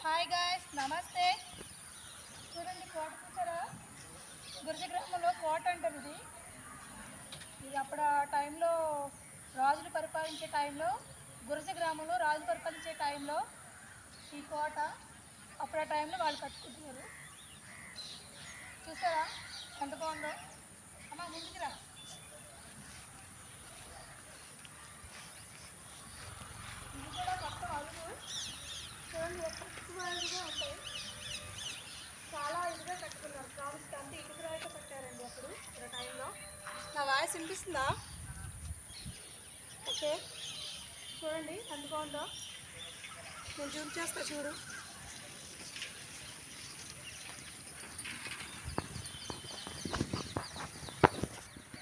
Hi guys, నమస్తే. చూడండి కోట చూసారా? గుర్జ గ్రామంలో కోట అంటారు ఇది. ఇది అప్పుడు ఆ టైంలో రాజులు పరిపాలించే టైంలో, గుర్జ గ్రామంలో రాజులు పరిపాలించే టైంలో ఈ కోట అప్పుడు ఆ టైంలో వాళ్ళు కట్టుకుంటున్నారు. చూసారా ఎంత బాగుందో? అమ్మ ముందుకు రా. ఇది కూడా మొత్తం అడుగు చూడండి, ఎక్కువగా ఉంటాయి. చాలా ఇదిగా కట్టుకున్నారు. ప్రామిస్కి అంతా ఇటుకు రాయితో కట్టారండి అప్పుడు ఆ టైంలో. నా వాయిస్ వినిపిస్తుందా? ఓకే, చూడండి ఎంత బాగుందో. నేను జూమ్ చేస్తా చూడు.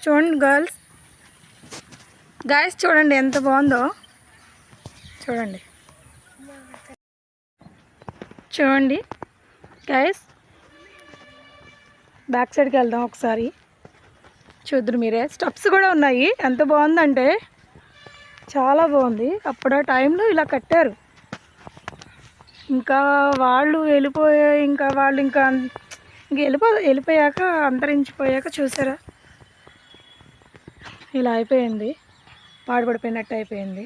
చూడండి గాయస్ చూడండి ఎంత బాగుందో. చూడండి చూడండి గాయస్, బ్యాక్ సైడ్కి వెళ్దాం ఒకసారి. చూద్దరు మీరే. స్టెప్స్ కూడా ఉన్నాయి. ఎంత బాగుందంటే చాలా బాగుంది. అప్పుడు ఆ టైంలో ఇలా కట్టారు. ఇంకా వాళ్ళు ఇంకా వెళ్ళిపోయాక అంతరించిపోయాక చూసారా ఇలా అయిపోయింది, పాడుపడిపోయినట్టు అయిపోయింది.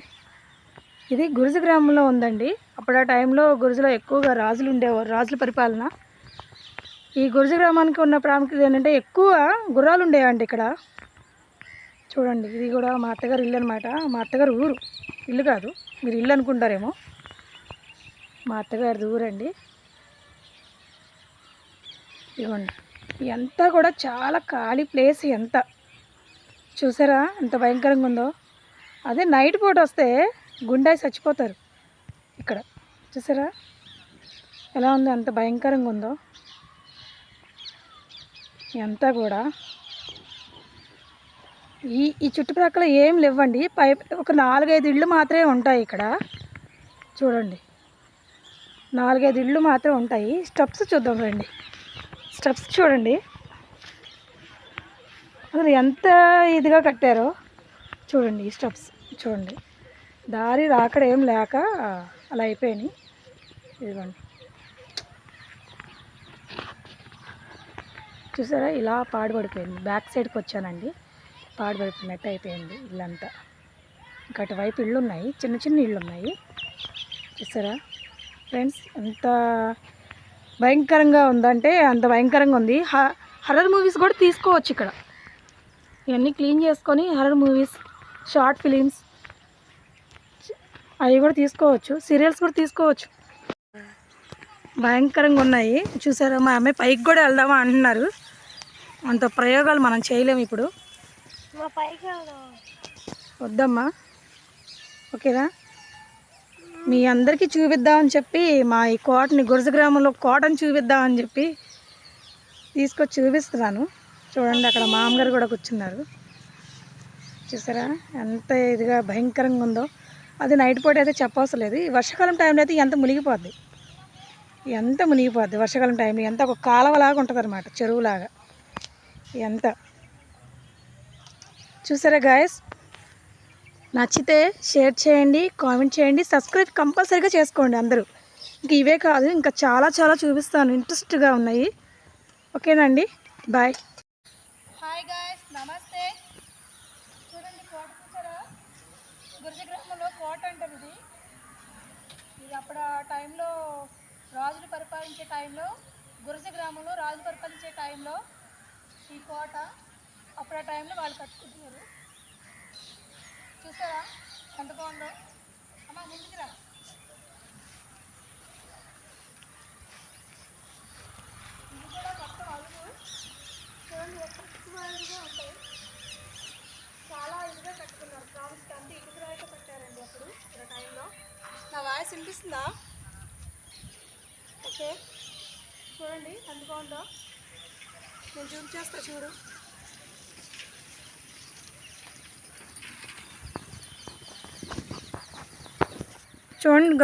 ఇది గురుజ గ్రామంలో ఉందండి. అప్పుడు ఆ టైంలో గురుజులో ఎక్కువగా రాజులు ఉండేవారు, రాజుల పరిపాలన. ఈ గురుజ గ్రామానికి ఉన్న ప్రాముఖ్యత ఏంటంటే ఎక్కువ గుర్రాలు ఉండేవండి ఇక్కడ. చూడండి, ఇది కూడా మా అత్తగారు ఇల్లు అనమాట. మా అత్తగారు ఊరు, ఇల్లు కాదు, మీరు ఇల్లు అనుకుంటారేమో. మా అత్తగారిది ఊరండి. ఇదిగోండి, ఇదంతా కూడా చాలా ఖాళీ ప్లేస్. ఎంత చూసారా ఎంత భయంకరంగా ఉందో. అదే నైట్ పూట వస్తే గుండె చచ్చిపోతారు. ఇక్కడ చూసారా ఎలా ఉందో, ఎంత భయంకరంగా ఉందో. ఇదంతా కూడా ఈ చుట్టుప్రక్కల ఏం లేవండి. ఒక 4-5 ఇళ్ళు మాత్రమే ఉంటాయి ఇక్కడ. చూడండి, 4-5 ఇళ్ళు మాత్రమే ఉంటాయి. స్టెప్స్ చూద్దాం రండి. స్టెప్స్ చూడండి అసలు ఎంత ఇదిగా కట్టారో. చూడండి ఈ స్టెప్స్ చూడండి, దారి రాకడ ఏం లేక అలా అయిపోయినాయి. ఇదిగోండి చూసారా ఇలా పాడుపడిపోయింది. బ్యాక్ సైడ్కి వచ్చానండి, పాడుపడిపోయినట్టు అయిపోయింది ఇల్లంతా. ఇంకా అటువైపు ఇళ్ళు ఉన్నాయి, చిన్న చిన్న ఇళ్ళు ఉన్నాయి. చూసారా ఫ్రెండ్స్ ఎంత భయంకరంగా ఉందంటే అంత భయంకరంగా ఉంది. హర్రర్ మూవీస్ కూడా తీసుకోవచ్చు ఇక్కడ. ఇవన్నీ క్లీన్ చేసుకొని హర్రర్ మూవీస్, షార్ట్ ఫిలిమ్స్ అవి కూడా తీసుకోవచ్చు, సీరియల్స్ కూడా తీసుకోవచ్చు. భయంకరంగా ఉన్నాయి చూసారా. మా అమ్మాయి పైకి కూడా వెళ్దామా అంటున్నారు. అంత ప్రయోగాలు మనం చేయలేము ఇప్పుడు. వద్దమ్మా, ఓకేనా. మీ అందరికీ చూపిద్దామని చెప్పి మా ఈ కోటని, గురుజ గ్రామంలో కోటని చూపిద్దామని చెప్పి తీసుకొచ్చి చూపిస్తున్నాను. చూడండి అక్కడ మామగారు కూడా కూర్చున్నారు. చూసారా ఎంత ఇదిగా భయంకరంగా ఉందో. అది నైట్ పూట అయితే చెప్పవసరం లేదు. ఈ వర్షాకాలం టైంలో అయితే ఎంత మునిగిపోద్ది. వర్షాకాలం టైంలో ఎంత ఒక కాలవలాగా ఉంటుంది అనమాట, చెరువులాగా. ఎంత చూసారా గాయస్. నచ్చితే షేర్ చేయండి, కామెంట్ చేయండి, సబ్స్క్రైబ్ కంపల్సరీగా చేసుకోండి అందరూ. ఇంక ఇవే కాదు, ఇంకా చాలా చాలా చూపిస్తాను, ఇంట్రెస్ట్గా ఉన్నాయి. ఓకేనండి, బాయ్. హాయ్ గాయస్, నమస్తే. చూడండి కోట చూసారా? గుర్జ గ్రామంలో కోట అంటారు ఇది. ఇది అప్పుడు ఆ టైంలో రాజులు పరిపాలించే టైంలో, గుర్జ గ్రామంలో రాజులు పరిపాలించే టైంలో ఈ కోట అప్పుడు ఆ టైంలో వాళ్ళు కట్టుకుంటున్నారు. చూసారా ఎంత బాగుందో. అమ్మ ముందుకు రా. ఇది కూడా మొత్తం అడుగు చూడండి, ఎక్కువగా ఉంటాయి. చాలా ఇదిగా కట్టుకున్నారు. ప్రామిస్కి అంతా ఇటుకు రాయితో కట్టారండి అప్పుడు ఆ టైంలో. నా వాయిస్ వినిపిస్తుందా? ఓకే, చూడండి ఎంత బాగుందో. నేను జూమ్ చేస్తా చూడు. చూడండి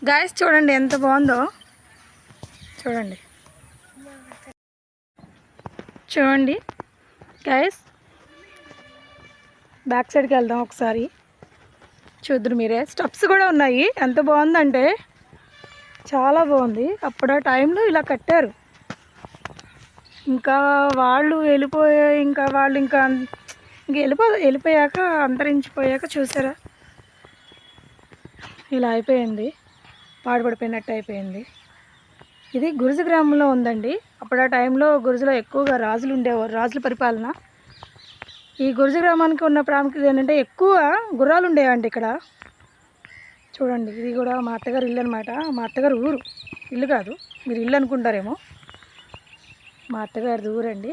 గాయస్ చూడండి ఎంత బాగుందో. చూడండి గాయస్, బ్యాక్ సైడ్కి వెళ్దాం ఒకసారి. చూద్దరు మీరే. స్టెప్స్ కూడా ఉన్నాయి. ఎంత బాగుందంటే చాలా బాగుంది. అప్పుడు ఆ టైంలో ఇలా కట్టారు. ఇంకా వాళ్ళు వెళ్ళిపోయాక అంతరించిపోయాక చూసారా ఇలా అయిపోయింది, పాడుపడిపోయినట్టు అయిపోయింది. ఇది గురుజు గ్రామంలో ఉందండి. అప్పుడు ఆ టైంలో గురుజులో ఎక్కువగా రాజులు ఉండేవారు, రాజుల పరిపాలన. ఈ గురుజు గ్రామానికి ఉన్న ప్రాముఖ్యత ఏంటంటే ఎక్కువ గుర్రాలు ఉండేవండి ఇక్కడ. చూడండి, ఇది కూడా మా అత్తగారు ఇల్లు అనమాట. మా అత్తగారు ఊరు, ఇల్లు కాదు, మీరు ఇల్లు అనుకుంటారేమో. మా అత్తగారిది ఊరండి.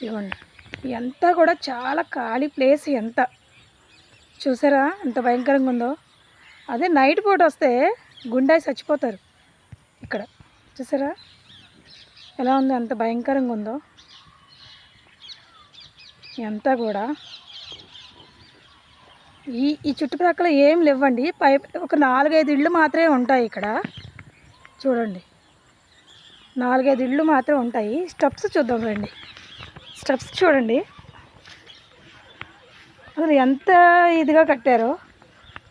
ఇవ్వండి, ఇదంతా కూడా చాలా ఖాళీ ప్లేస్. ఎంత చూసారా ఎంత భయంకరంగా ఉందో. అదే నైట్ పూట వస్తే గుండాయి చచ్చిపోతారు. ఇక్కడ చూసారా ఎలా ఉందో, ఎంత భయంకరంగా ఉందో. ఇదంతా కూడా ఈ చుట్టుప్రక్కల ఏం లేవండి. ఒక 4-5 ఇళ్ళు మాత్రమే ఉంటాయి ఇక్కడ. చూడండి, 4-5 ఇళ్ళు మాత్రమే ఉంటాయి. స్టెప్స్ చూద్దాం రండి. స్టెప్స్ చూడండి అసలు ఎంత ఇదిగా కట్టారో.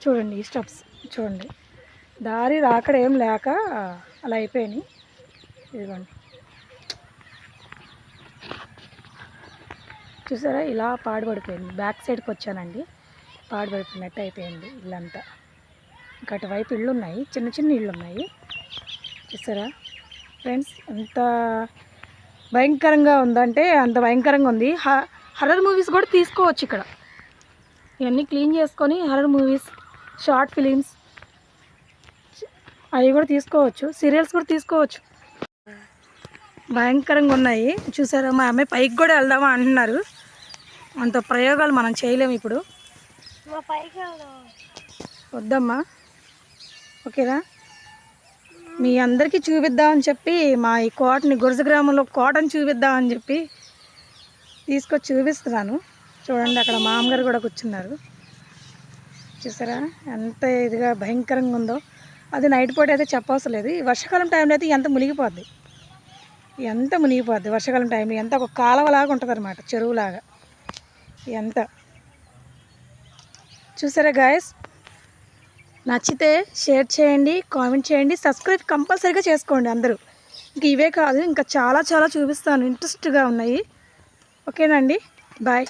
చూడండి ఈ స్టెప్స్ చూడండి, దారి రాకడ ఏం లేక అలా అయిపోయినాయి. ఇదిగోండి చూసారా ఇలా పాడుపడిపోయింది. బ్యాక్ సైడ్కి వచ్చానండి, పాడుపడిపోయినట్టు అయిపోయింది ఇల్లంతా. ఇంకా అటువైపు ఇళ్ళు ఉన్నాయి, చిన్న చిన్న ఇళ్ళు ఉన్నాయి. చూసారా ఫ్రెండ్స్ ఎంత భయంకరంగా ఉందంటే అంత భయంకరంగా ఉంది. హర్రర్ మూవీస్ కూడా తీసుకోవచ్చు ఇక్కడ. ఇవన్నీ క్లీన్ చేసుకొని హర్రర్ మూవీస్, షార్ట్ ఫిలిమ్స్ అవి కూడా తీసుకోవచ్చు, సీరియల్స్ కూడా తీసుకోవచ్చు. భయంకరంగా ఉన్నాయి చూసారా. మా అమ్మాయి పైకి కూడా వెళ్దామా అంటున్నారు. అంత ప్రయోగాలు మనం చేయలేము ఇప్పుడు. వద్దమ్మా, ఓకేనా. మీ అందరికీ చూపిద్దామని చెప్పి మా ఈ కోటని, గురుజు గ్రామంలో కోటని చూపిద్దామని చెప్పి తీసుకొచ్చి చూపిస్తున్నాను. చూడండి, అక్కడ మా అమ్మగారు కూడా కూర్చున్నారు. చూసారా ఎంత ఇదిగా భయంకరంగా ఉందో. అది నైట్ పూట అయితే చెప్పవసరం లేదు. ఈ వర్షాకాలం టైంలో అయితే ఎంత మునిగిపోద్ది, వర్షాకాలం టైంలో ఎంత ఒక కాలవలాగా ఉంటుంది అనమాట, చెరువులాగా. ఎంత చూసారా గాయస్. నచ్చితే షేర్ చేయండి, కామెంట్ చేయండి, సబ్స్క్రైబ్ కంపల్సరీగా చేసుకోండి అందరూ. ఇంక ఇవే కాదు, ఇంకా చాలా చాలా చూపిస్తాను, ఇంట్రెస్ట్గా ఉన్నాయి. ఓకేనండి, బాయ్.